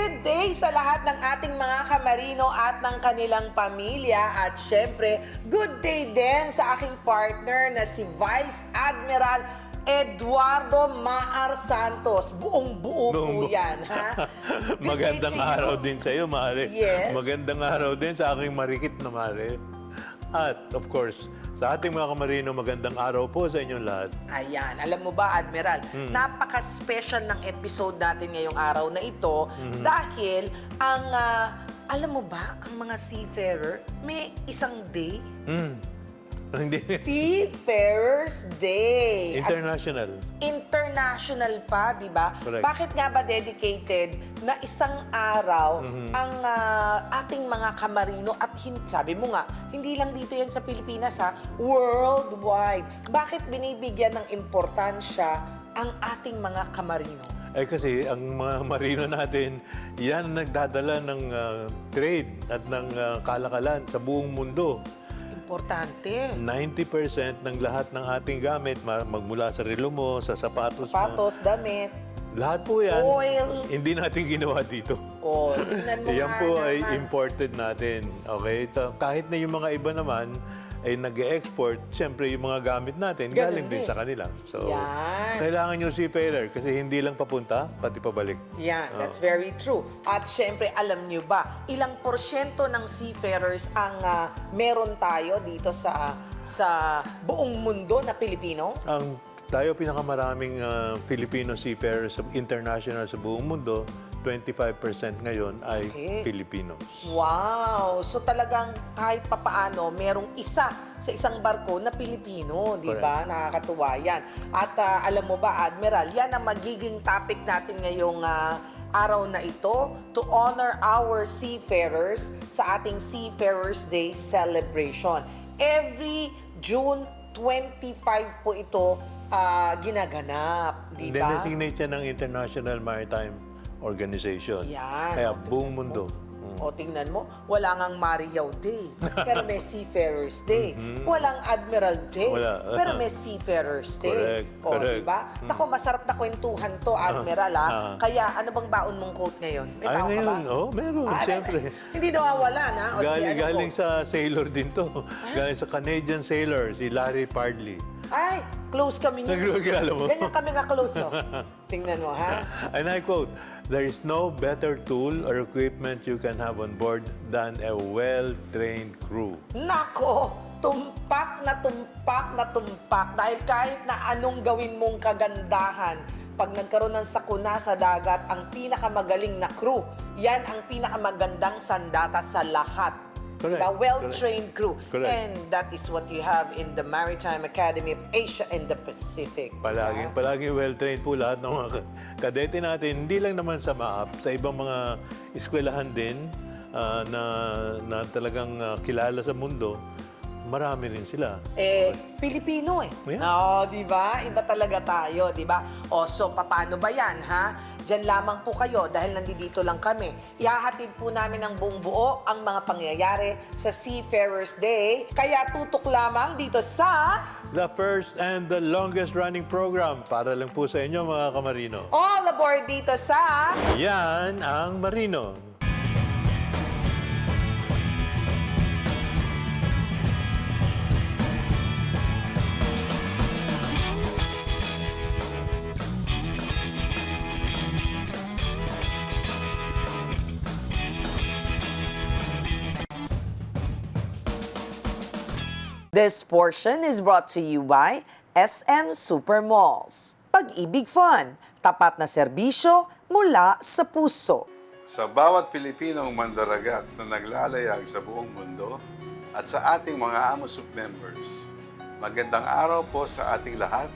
Good day sa lahat ng ating mga kamarino at ng kanilang pamilya. At syempre, good day din sa aking partner na si Vice Admiral Eduardo Maar Santos. Buong-buo po yan, ha? Good Magandang day to you. araw din sa iyo, Mare. Yes. Magandang araw din sa aking marikit na Mare. At of course, sa ating mga kamarino, magandang araw po sa inyong lahat. Ayan, alam mo ba, Admiral, napaka-special ng episode natin ngayong araw na ito dahil alam mo ba, ang mga seafarer, may isang day, Hindi. Seafarers Day. At International. international pa, di ba? Correct. Bakit nga ba dedicated na isang araw ang ating mga kamarino at sabi mo nga, hindi lang dito yan sa Pilipinas ha, worldwide. Bakit binibigyan ng importansya ang ating mga kamarino? Eh kasi ang mga marino natin, yan ang nagdadala ng trade at ng kalakalan sa buong mundo. Importante. 90% ng lahat ng ating gamit, magmula sa relo mo, sa sapatos mo, Patos, damit, lahat po yan, oil. hindi natin ginawa dito. Oh, tingnan mo Yan nga po ay naman. imported natin. Okay? Kahit na yung mga iba naman ay nag-export, siyempre yung mga gamit natin Ganun galing din din. sa kanila. So, Yan. kailangan yung seafarer kasi hindi lang papunta, pati pabalik. Yan, that's very true. At syempre, alam nyo ba, ilang porsyento ng seafarers ang meron tayo dito sa buong mundo na Pilipino? Ang tayo pinakamaraming Filipino seafarers international sa buong mundo, 25% ngayon ay Okay. Filipinos. Wow! So talagang kahit papaano, merong isa sa isang barko na Pilipino, di ba? Nakakatuwa yan. At alam mo ba, Admiral, yan ang magiging topic natin ngayong araw na ito to honor our seafarers sa ating Seafarers Day celebration. Every June 25 po ito ginaganap, di ba? Designate siya ng International Maritime Organization. Yan. Kaya buong mundo. O tingnan mo, wala ngang Mariaw Day, pero may Seafarers Day. Walang Admiral Day, Wala. pero may Seafarers Day. Correct, O, correct. diba? Ako, masarap na kwentuhan to, Admiral, ha? Kaya, ano bang baon mong quote ngayon? May Ay, baon ka ba? ngayon, meron, siyempre. Hindi nawawala, na? O, sige, ano Galing quote? sa sailor din to. Galing sa Canadian sailor, si Larry Pardley. Ay, close kami niya. Kilala mo? Ganyan kami ka-close, oh. Tingnan mo, ha? And I quote, "There is no better tool or equipment you can have on board than a well-trained crew." Nako, tumpak na tumpak na tumpak. Dahil kahit na anong gawin mong kagandahan, pag nagkaroon ng sakuna sa dagat, ang pinakamagaling na crew, yan ang pinakamagandang sandata sa lahat. Correct, The well-trained crew. Correct. And that is what you have in the Maritime Academy of Asia and the Pacific. Palaging well-trained po lahat ng mga kadete natin. Hindi lang naman sa MAAP, sa ibang mga eskwelahan din na talagang kilala sa mundo, marami rin sila. Pilipino eh. Yeah. Oo, di ba? Iba talaga tayo, di ba? O, so, paano ba yan, ha? Diyan lamang po kayo dahil nandito lang kami. Ihahatid po namin ng buong buo ang mga pangyayari sa Seafarers Day. Kaya tutok lamang dito sa The first and the longest running program para lang po sa inyo mga kamarino. All Aboard dito sa Yan ang Marino. This portion is brought to you by SM Supermalls. Pag-ibig Fun, tapat na serbisyo mula sa puso. Sa bawat Pilipinong mandaragat na naglalayag sa buong mundo at sa ating mga AMOSUP members, magandang araw po sa ating lahat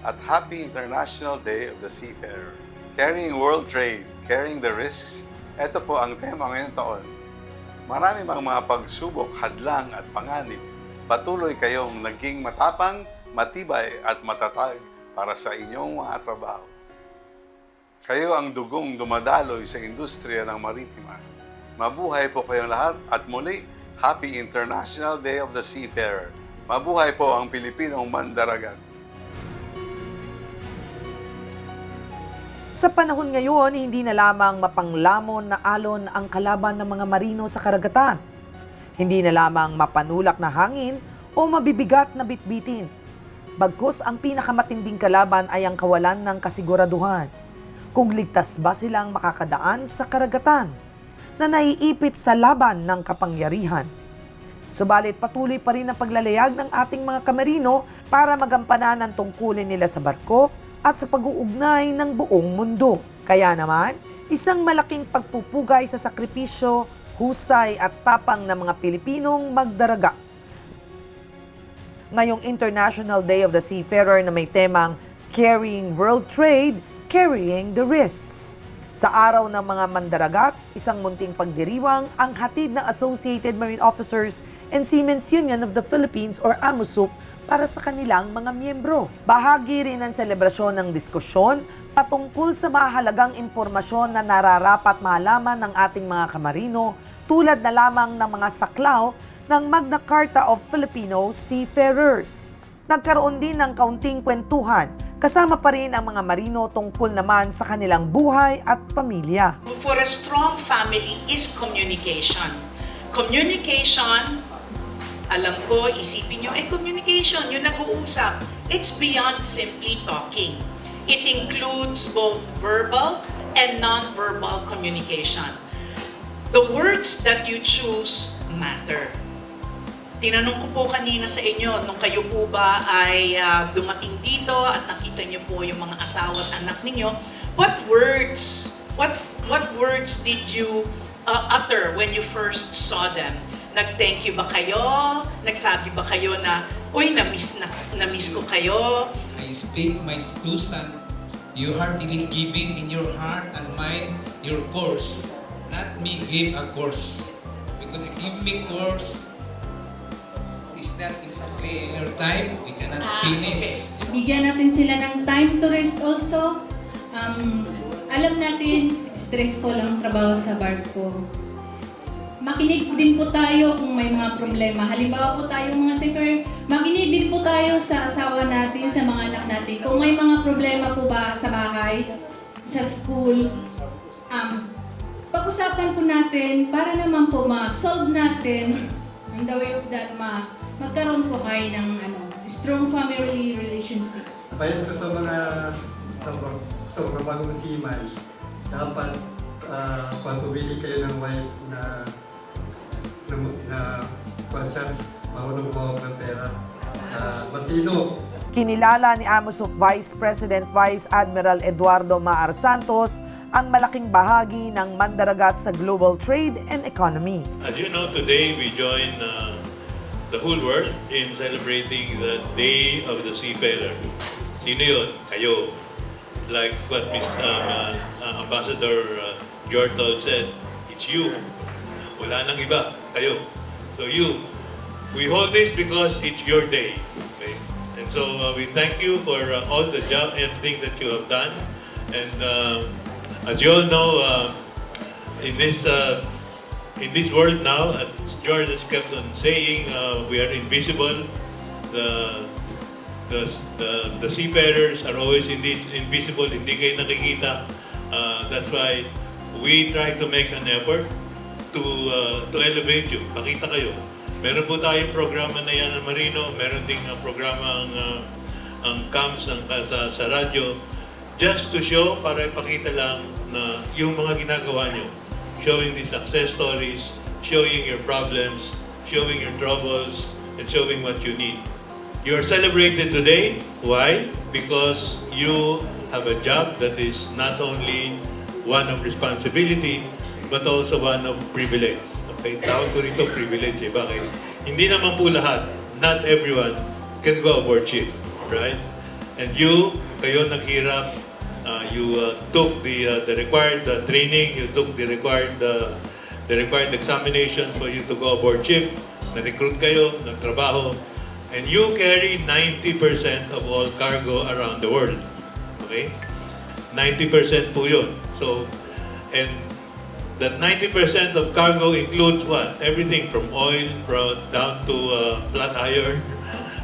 at Happy International Day of the Seafarer. Carrying world trade, carrying the risks, ito po ang tema ngayong taon. Marami mang mga pagsubok, hadlang at panganib, patuloy kayong naging matapang, matibay at matatag para sa inyong mga trabaho. Kayo ang dugong dumadaloy sa industriya ng maritima. Mabuhay po kayong lahat at muli, Happy International Day of the Seafarer. Mabuhay po ang Pilipinong mandaragat. Sa panahon ngayon, hindi na lamang mapanglamon na alon ang kalaban ng mga marino sa karagatan. Hindi na lamang mapanulak na hangin o mabibigat na bitbitin. Bagkus ang pinakamatinding kalaban ay ang kawalan ng kasiguraduhan. Kung ligtas ba silang makakadaan sa karagatan na naiipit sa laban ng kapangyarihan. Subalit patuloy pa rin ang paglalayag ng ating mga kamarino para magampanan ang tungkulin nila sa barko at sa pag-uugnay ng buong mundo. Kaya naman, isang malaking pagpupugay sa sakripisyo, husay at tapang ng mga Pilipinong magdaraga. Ngayong International Day of the Seafarer na may temang Carrying World Trade, Carrying the Risks. Sa araw ng mga mandaragat, isang munting pagdiriwang ang hatid ng Associated Marine Officers and Seamen's Union of the Philippines or AMUSUP para sa kanilang mga miyembro. Bahagi rin ng selebrasyon ng diskusyon patungkol sa mahalagang impormasyon na nararapat malaman ng ating mga kamarino tulad na lamang ng mga saklaw ng Magna Carta of Filipino Seafarers. Nagkaroon din ng kaunting kwentuhan kasama pa rin ang mga marino tungkol naman sa kanilang buhay at pamilya. For a strong family is communication. Communication, alam ko, isipin nyo, communication, yung nag-uusap. It's beyond simply talking. It includes both verbal and non-verbal communication. The words that you choose matter. Tinanong ko po kanina sa inyo, nung kayo po ba ay dumating dito at nakita niyo po yung mga asawa at anak ninyo, what words did you utter when you first saw them? Nag-thank you ba kayo? Nagsabi ba kayo na, uy, na-miss ko kayo? I speak my two sons, you are giving in your heart and mind your course, not me give a course. Because if give me course, is not exactly in your time, we cannot finish. Okay. Bigyan natin sila ng time to rest also. Alam natin, stressful ang trabaho sa barko. Makinig din po tayo kung may mga problema. Halimbawa po tayong mga seafarer, makinig din po tayo sa asawa natin, sa mga anak natin. Kung may mga problema po ba sa bahay, sa school, pag-usapan po natin para naman po ma-solve natin in the way of that magkaroon po kayo ng strong family relationship. Payas ko sa mga bagong seaman, dapat pag pumili kayo ng wife na marunong kumawag ng pera, masino. Kinilala ni AMUSUP Vice President Vice Admiral Eduardo Maar Santos ang malaking bahagi ng mandaragat sa global trade and economy. As you know, today we join the whole world in celebrating the Day of the Seafarer. Sino yun? Kayo. Like what Ambassador Jortol said, it's you. Wala nang iba. Kayo. So you. We hold this because it's your day. Okay? And so we thank you for all the job, everything that you have done. And as you all know, in this world now, as George has kept on saying, we are invisible. The seafarers are always indeed invisible, hindi kayo nakikita. That's why we try to make an effort to elevate you, pakita kayo. Meron po tayong programa na yan ng Marino, meron ding programa ang CAMS sa radyo, just to show, para ipakita lang na yung mga ginagawa nyo, showing the success stories, showing your problems, showing your troubles, and showing what you need. You are celebrated today. Why? Because you have a job that is not only one of responsibility, but also one of privilege. Okay, tawag ko rito privilege eh. Bakit? Hindi naman po lahat, not everyone can go aboard ship, right? And kayo naghirap, you took the required training, you took the required examination for you to go aboard ship, na-recruit kayo, nagtrabaho, and you carry 90% of all cargo around the world. Okay? 90% po yun. So, and that 90% of cargo includes what? Everything from oil down to flat iron,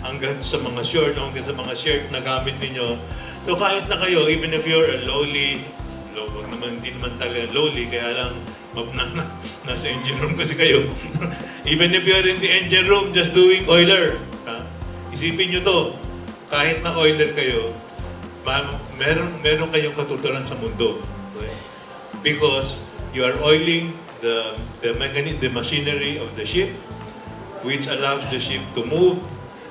hanggang sa mga short, hanggang sa mga shirt na gamit ninyo. So kahit na kayo, even if you're a lowly wag naman, hindi naman talaga lowly, kaya lang nasa engine room kasi kayo. Even if you're in the engine room just doing oiler, isipin nyo to, kahit na oiler kayo, meron kayong katuturan sa mundo. Okay? Because you are oiling the machinery of the ship, which allows the ship to move,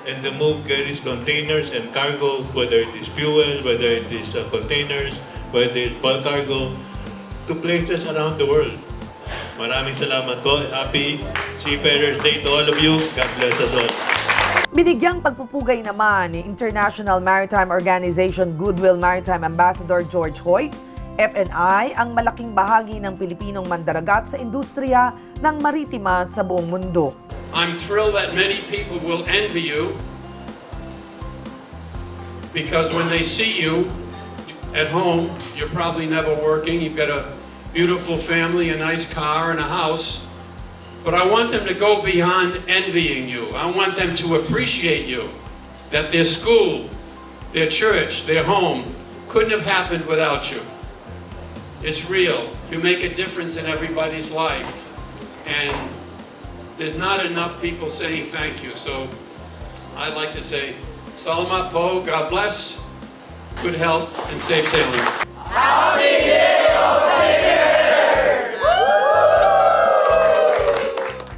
and the move carries containers and cargo, whether it is fuel, whether it is containers, whether it's bulk cargo, to places around the world. Maraming salamat po. Happy Seafarers Day to all of you. God bless us all. Binigyang pagpupugay naman ni International Maritime Organization Goodwill Maritime Ambassador George Hoyt, FNI, ang malaking bahagi ng Pilipinong mandaragat sa industriya ng maritima sa buong mundo. I'm thrilled that many people will envy you because when they see you at home, you're probably never working, you've got a beautiful family, a nice car, and a house. But I want them to go beyond envying you. I want them to appreciate you. That their school, their church, their home couldn't have happened without you. It's real. You make a difference in everybody's life. And there's not enough people saying thank you. So I'd like to say, Salamat po, God bless, good health, and safe sailing.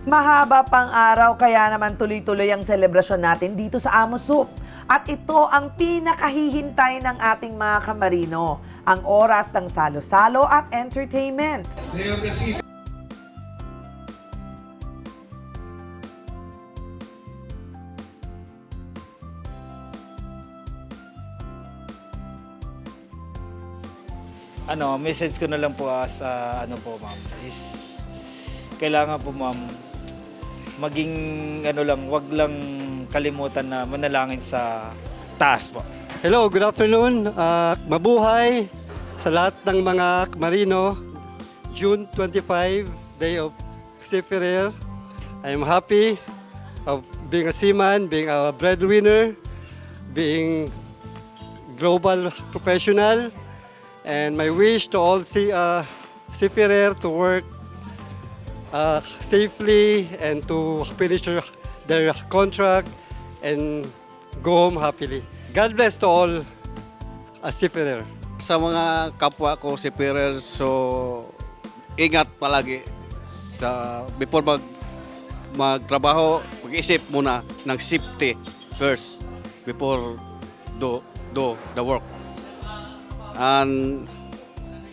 Mahaba pang araw kaya naman tuloy-tuloy ang selebrasyon natin dito sa AMOSUP. At ito ang pinakahihintay ng ating mga kamarino, ang oras ng salo-salo at entertainment. Message ko na lang po sa ma'am, is kailangan po ma'am maging wag lang kalimutan na manalangin sa taas po. Hello, good afternoon. Mabuhay sa lahat ng mga marino. June 25, Day of Seafarer. I am happy of being a seaman, being a breadwinner, being global professional. And my wish to all seafarer to work safely and to finish their contract and go home happily. God bless to all seafarer. Sa mga kapwa ko seafarers, so ingat palagi before magtrabaho, mag-isip muna ng safety first before do the work. And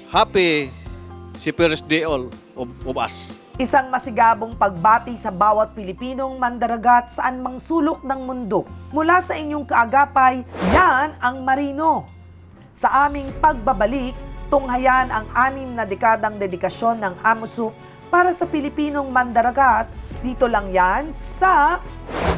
happy Seafarers Day all of us. Isang masigabong pagbati sa bawat Pilipinong mandaragat saan mang sulok ng mundo. Mula sa inyong kaagapay, yan ang Marino. Sa aming pagbabalik, tunghayan ang 6 na dekadang dedikasyon ng AMOSUP para sa Pilipinong mandaragat. Dito lang yan sa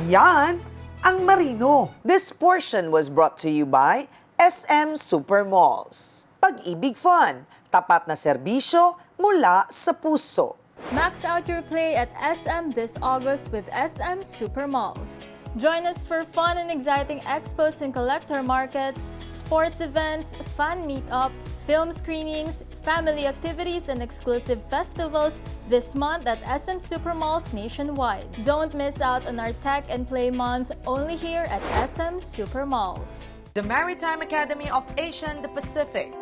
Yan ang Marino. This portion was brought to you by SM Supermalls. Pag-ibig Fun, tapat na serbisyo mula sa puso. Max out your play at SM this August with SM Supermalls. Join us for fun and exciting expos and collector markets, sports events, fan meetups, film screenings, family activities, and exclusive festivals this month at SM Supermalls nationwide. Don't miss out on our Tech and Play Month only here at SM Supermalls. The Maritime Academy of Asia and the Pacific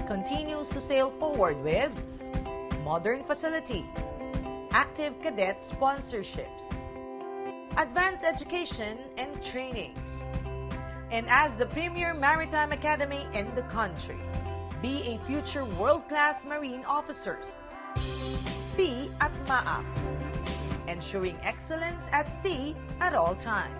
continues to sail forward with modern facility, active cadet sponsorships, advanced education and trainings. And as the premier maritime academy in the country, be a future world-class marine officers. Be at MAAP, ensuring excellence at sea at all times.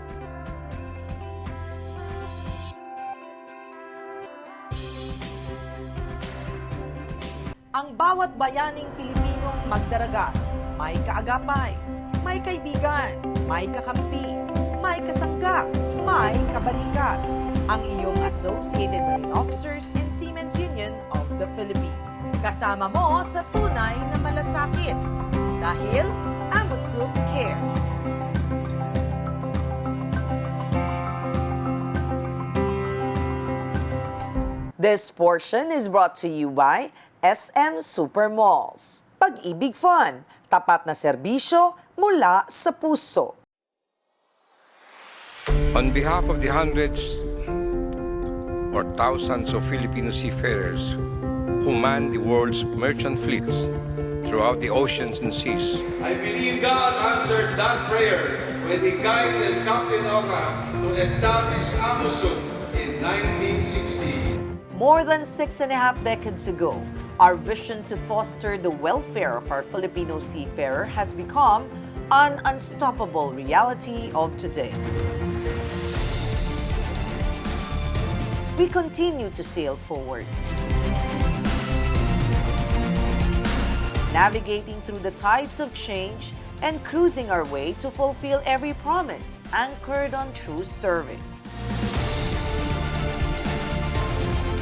Ang bawat bayaning Pilipinong magdaragat, may kaagapay, may kaibigan, may kakampi, may kasangga, may kabalikat. Ang iyong Associated Marine Officers and Seamen's Union of the Philippines. Kasama mo sa tunay na malasakit. Dahil AMOSUP cares. This portion is brought to you by SM Supermalls. Pag-ibig Fun, tapat na serbisyo mula sa puso. On behalf of the hundreds or thousands of Filipino seafarers who man the world's merchant fleets throughout the oceans and seas, I believe God answered that prayer when He guided Captain Oka to establish AMOSUP in 1960. More than 6.5 decades ago, our vision to foster the welfare of our Filipino seafarer has become an unstoppable reality of today. We continue to sail forward, navigating through the tides of change and cruising our way to fulfill every promise anchored on true service.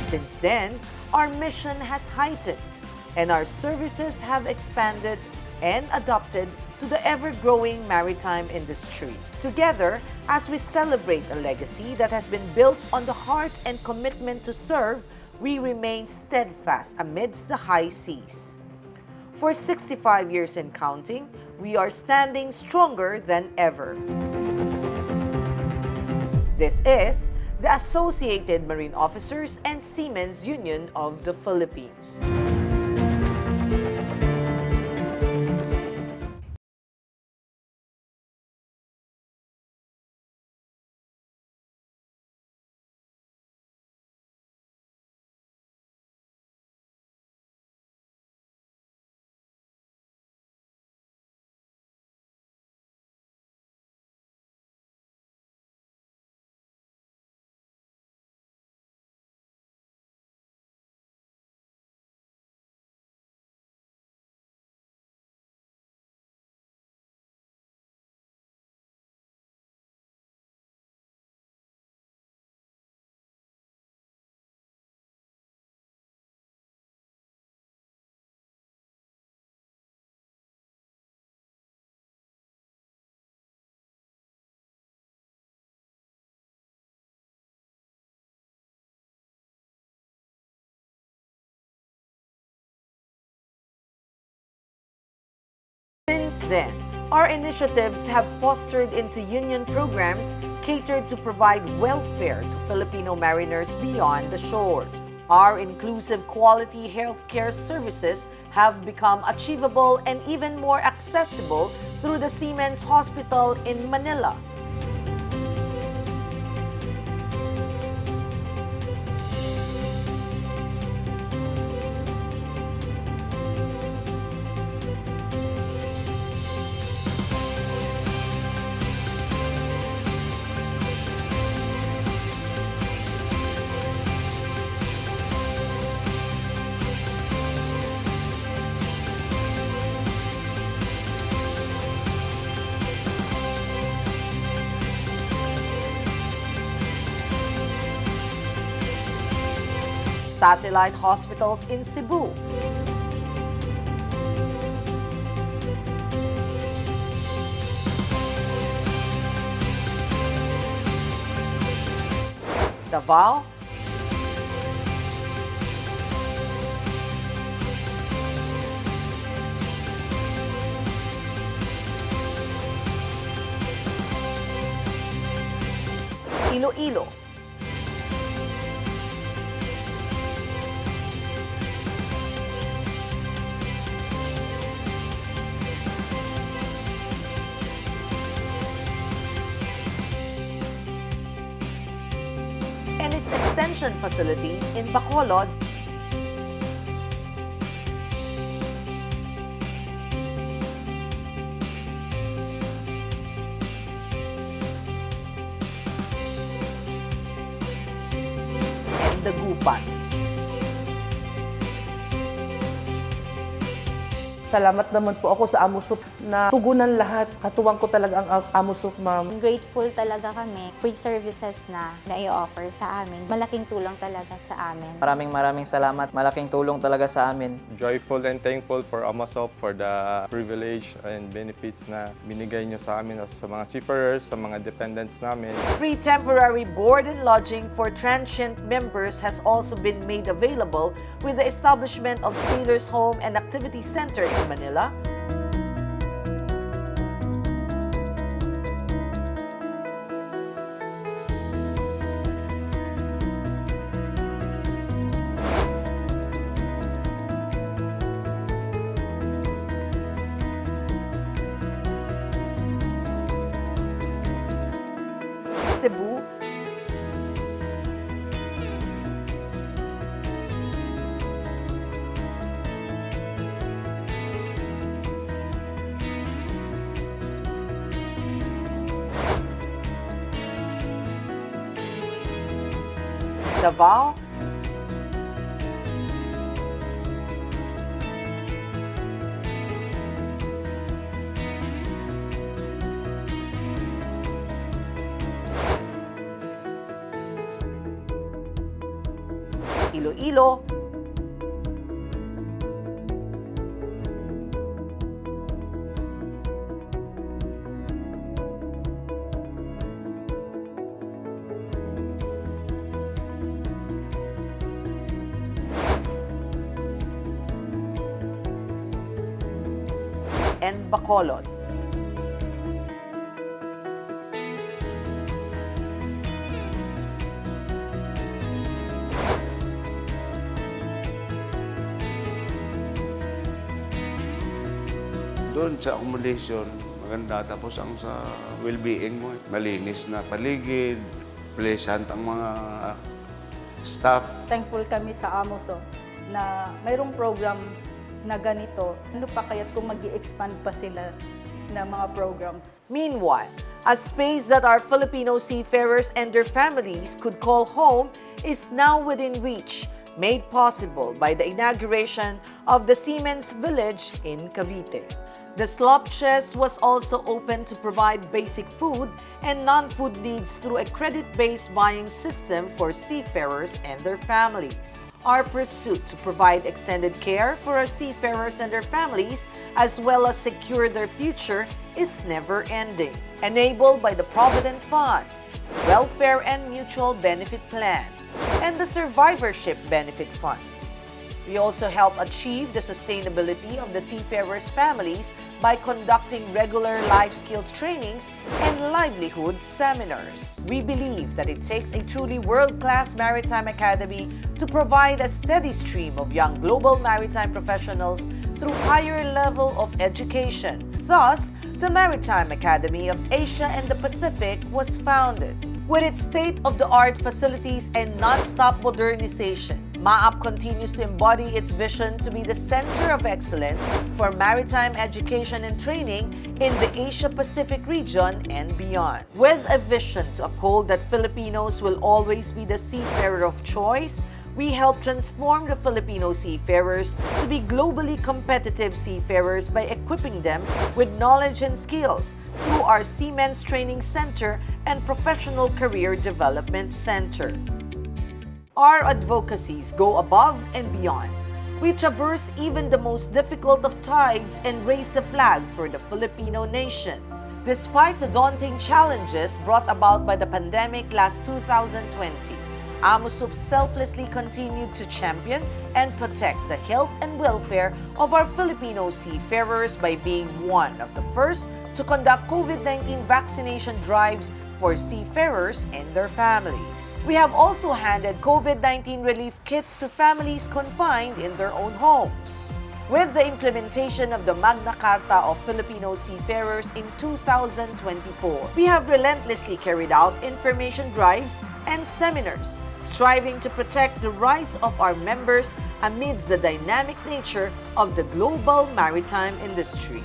Since then, our mission has heightened and our services have expanded and adapted to the ever-growing maritime industry. Together, as we celebrate a legacy that has been built on the heart and commitment to serve, we remain steadfast amidst the high seas. For 65 years and counting, we are standing stronger than ever. This is the Associated Marine Officers and Seamen's Union of the Philippines. Since then, our initiatives have fostered into union programs catered to provide welfare to Filipino mariners beyond the shores. Our inclusive quality healthcare services have become achievable and even more accessible through the Seamen's Hospital in Manila. Satellite hospitals in Cebu, Davao, Iloilo, and its extension facilities in Bacolod, and Dagupan. Salamat naman po ako sa Amusup na tugunan lahat. Katuwang ko talaga ang Amusup, ma'am. Grateful talaga kami. Free services na i-offer sa amin. Malaking tulong talaga sa amin. Maraming salamat. Malaking tulong talaga sa amin. Joyful and thankful for Amasop for the privilege and benefits na binigay nyo sa amin as sa mga seafarers, sa mga dependents namin. Free temporary board and lodging for transient members has also been made available with the establishment of Sailors Home and Activity Center in Manila. Cebu, Davao, Iloilo, and Bacolod. Doon sa accommodation, maganda. Tapos ang sa well-being mo, malinis na paligid, pleasant ang mga staff. Thankful kami sa Amoso na mayroong program na ganito. Ano pa kaya't kung mag-i-expand pa sila na mga programs? Meanwhile, a space that our Filipino seafarers and their families could call home is now within reach, made possible by the inauguration of the Seamen's Village in Cavite. The slop chest was also open to provide basic food and non-food needs through a credit-based buying system for seafarers and their families. Our pursuit to provide extended care for our seafarers and their families, as well as secure their future, is never-ending. Enabled by the Provident Fund, Welfare and Mutual Benefit Plan, and the Survivorship Benefit Fund. We also help achieve the sustainability of the seafarers' families by conducting regular life skills trainings and livelihood seminars. We believe that it takes a truly world-class maritime academy to provide a steady stream of young global maritime professionals through higher level of education. Thus, the Maritime Academy of Asia and the Pacific was founded. With its state-of-the-art facilities and non-stop modernization, MAAP continues to embody its vision to be the center of excellence for maritime education and training in the Asia-Pacific region and beyond. With a vision to uphold that Filipinos will always be the seafarer of choice, we help transform the Filipino seafarers to be globally competitive seafarers by equipping them with knowledge and skills through our Seamen's Training Center and Professional Career Development Center. Our advocacies go above and beyond. We traverse even the most difficult of tides and raise the flag for the Filipino nation. Despite the daunting challenges brought about by the pandemic last 2020, Amosup selflessly continued to champion and protect the health and welfare of our Filipino seafarers by being one of the first to conduct COVID-19 vaccination drives for seafarers and their families. We have also handed COVID-19 relief kits to families confined in their own homes. With the implementation of the Magna Carta of Filipino Seafarers in 2024, we have relentlessly carried out information drives and seminars, striving to protect the rights of our members amidst the dynamic nature of the global maritime industry.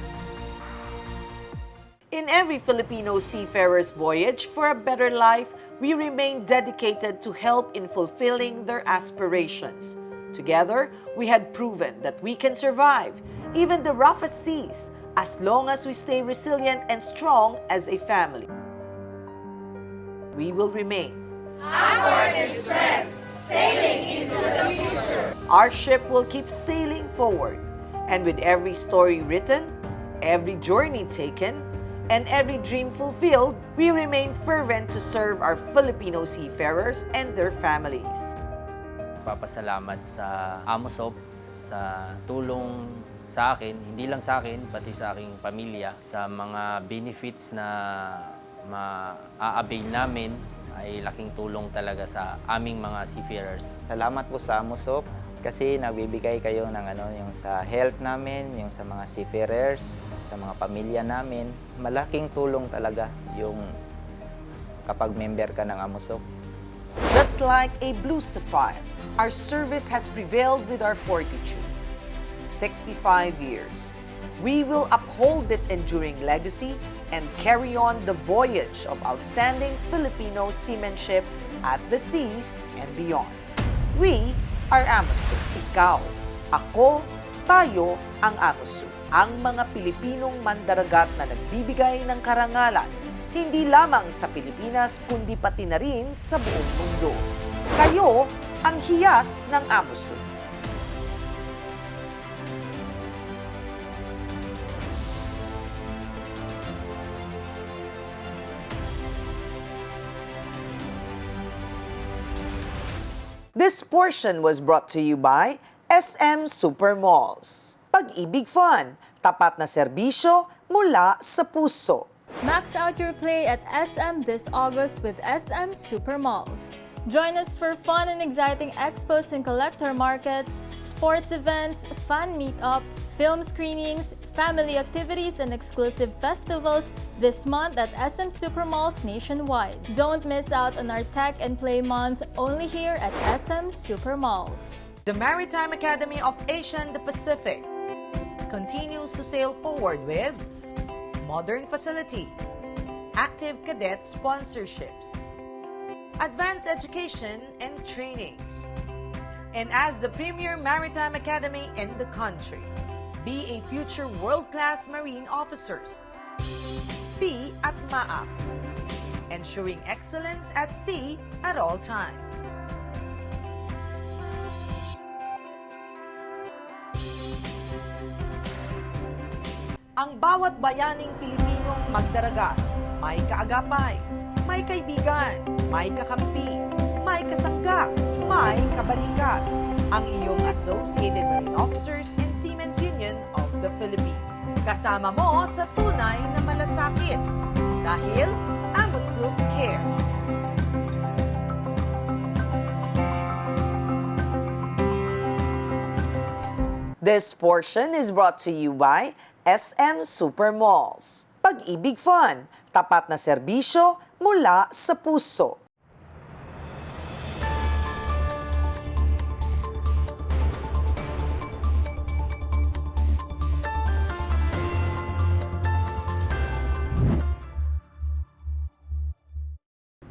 In every Filipino seafarer's voyage for a better life, we remain dedicated to help in fulfilling their aspirations. Together, we had proven that we can survive even the roughest seas, as long as we stay resilient and strong as a family. We will remain Onward in strength, sailing into the future. Our ship will keep sailing forward, and with every story written, every journey taken, and every dream fulfilled, we remain fervent to serve our Filipino seafarers and their families. Papasalamat sa Amosop sa tulong sa akin, hindi lang sa akin, pati sa aking pamilya, sa mga benefits na maa-avail namin ay laking tulong talaga sa aming mga seafarers. Salamat po sa Amosop kasi nagbibigay kayo ng yung sa health namin, yung sa mga seafarers, sa mga pamilya namin. Malaking tulong talaga yung kapag member ka ng Amosop. Just like a blue sapphire, our service has prevailed with our fortitude. 65 years. We will uphold this enduring legacy and carry on the voyage of outstanding Filipino seamanship at the seas and beyond. We are Amosop. Ikaw, ako, tayo ang Amosop. Ang mga Pilipinong mandaragat na nagbibigay ng karangalan, hindi lamang sa Pilipinas kundi pati na rin sa buong mundo. Kayo ang hiyas ng Amosop. This portion was brought to you by SM Supermalls. Pag-ibig Fun, tapat na serbisyo mula sa puso. Max out your play at SM this August with SM Supermalls. Join us for fun and exciting expos and collector markets, sports events, fan meetups, film screenings, family activities, and exclusive festivals this month at SM Supermalls nationwide. Don't miss out on our Tech and Play Month only here at SM Supermalls. The Maritime Academy of Asia and the Pacific continues to sail forward with modern facility, active cadet sponsorships, advanced education and trainings. And as the premier maritime academy in the country, be a future world-class marine officers. Be at MAAP, ensuring excellence at sea at all times. Ang bawat bayaning Pilipinong magdaragat, may kaagapay, may kaibigan, may kakampi, may kasangga, may kabalikat. Ang iyong Associated Marine Officers and Seamen's Union of the Philippines. Kasama mo sa tunay na malasakit. Dahil Amosop cares. This portion is brought to you by SM Supermalls. Pag-ibig Fun, tapat na serbisyo mula sa puso.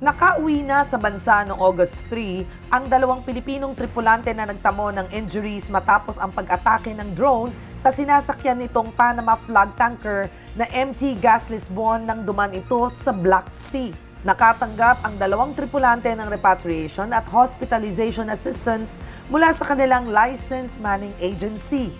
Nakauwi na sa bansa noong August 3 ang dalawang Pilipinong tripulante na nagtamo ng injuries matapos ang pag-atake ng drone sa sinasakyan nitong Panama flag tanker na MT Gas Lisbon nang duman ito sa Black Sea. Nakatanggap ang dalawang tripulante ng repatriation at hospitalization assistance mula sa kanilang licensed manning agency.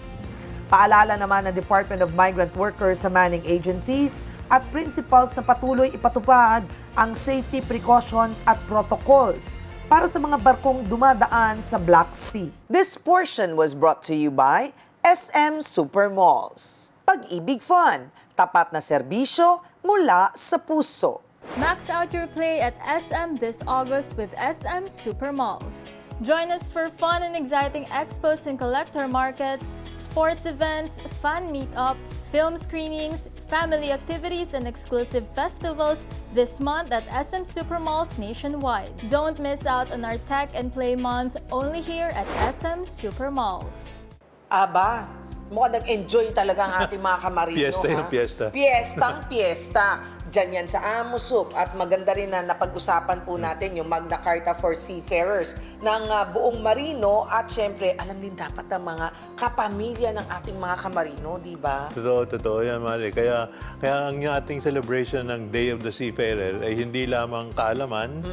Paalala naman ng Department of Migrant Workers sa manning agencies at principals na patuloy ipatupad ang safety precautions at protocols para sa mga barkong dumadaan sa Black Sea. This portion was brought to you by SM Supermalls. Pag-ibig Fun, tapat na serbisyo mula sa puso. Max out your play at SM this August with SM Supermalls. Join us for fun and exciting expos and collector markets, sports events, fan meetups, film screenings, family activities, and exclusive festivals this month at SM Supermalls nationwide. Don't miss out on our Tech and Play Month only here at SM Supermalls. Aba, mukhang nag-enjoy talaga ang ating mga kamarino. Piyesta yung piyesta. Piyestang piyesta. dyan yan sa AMOSUP. At maganda rin na napag-usapan po natin yung Magna Carta for Seafarers ng buong marino. At syempre, alam din dapat ng mga kapamilya ng ating mga kamarino, di ba? Totoo yan, Mari. Kaya ang ating celebration ng Day of the Seafarer ay hindi lamang kaalaman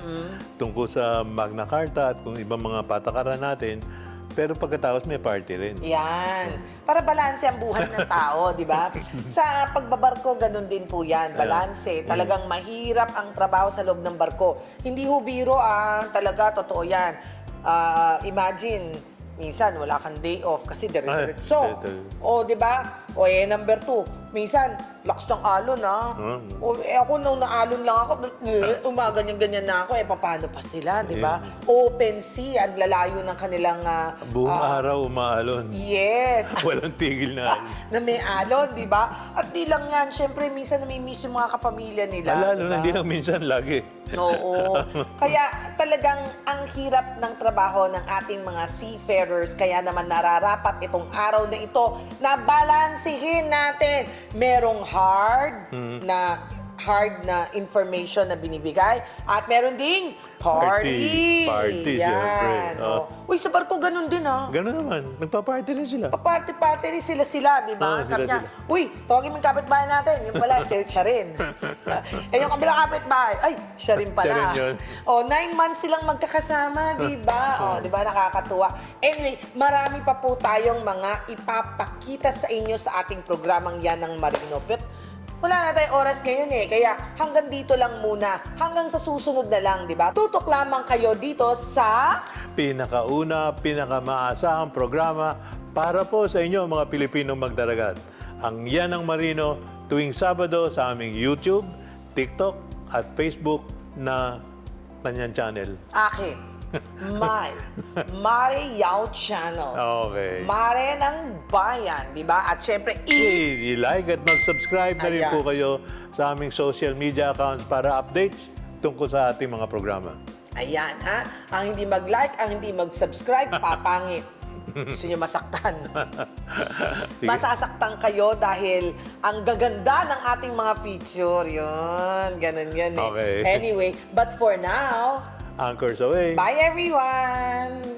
tungkol sa Magna Carta at kung ibang mga patakaran natin, pero pagkatapos may party rin. Yan. Para balanse ang buhay ng tao, di ba? Sa pagbabarko, ganun din po yan. Balanse. Talagang mahirap ang trabaho sa loob ng barko. Hindi ho biro, talaga, totoo yan. Imagine, minsan wala kang day off kasi dire-diretso. O, di ba? O, number 2, minsan, lakas ng alon, O, ako nung naalon lang ako, umaganyan-ganyan na ako, paano pa sila, di ba? Open sea, ang lalayo ng kanilang... Buong araw umaalon. Yes. Walang tigil na alon. Na may alon, di ba? At di lang yan, syempre, minsan namimiss yung mga kapamilya nila. Lalo na, hindi lang minsan, lagi. Oo. Kaya talagang ang hirap ng trabaho ng ating mga seafarers, kaya naman nararapat itong araw na ito na balansehin natin. Merong hard na information na binibigay at meron ding party. Party, siyempre. Uy, sa barko ganun din, Ganun naman. Nagpa-party rin sila. Pa-party rin sila, di ba? Sabi niya, uy, tawagin mo yung kapitbahay natin. Yung pala, siya rin. Yung kabilang kapitbahay, ay, siya rin pala. Siya rin yun. 9 months silang magkakasama, di ba? Di ba, nakakatuwa. Anyway, marami pa po tayong mga ipapakita sa inyo sa ating programang yan ng Marino. But wala na tayong oras ngayon kaya hanggang dito lang muna. Hanggang sa susunod na lang, di ba? Tutok lamang kayo dito sa... Pinakauna, pinakamaasahang programa para po sa inyo mga Pilipinong magdaragat. Ang Yan ang Marino tuwing Sabado sa aming YouTube, TikTok at Facebook na kanyang channel. Akin. Mare Yao Channel. Okay. Mare ng Bayan, di ba? At syempre, i-like at mag-subscribe na rin Ayan. po kayo sa aming social media accounts para updates tungkol sa ating mga programa. Ayan, Ang hindi mag-like, ang hindi mag-subscribe, papangit. Gusto nyo masaktan. Masasaktan kayo dahil ang gaganda ng ating mga feature. Yun, ganun yan Okay. Anyway, but for now, Anchors away. bye everyone!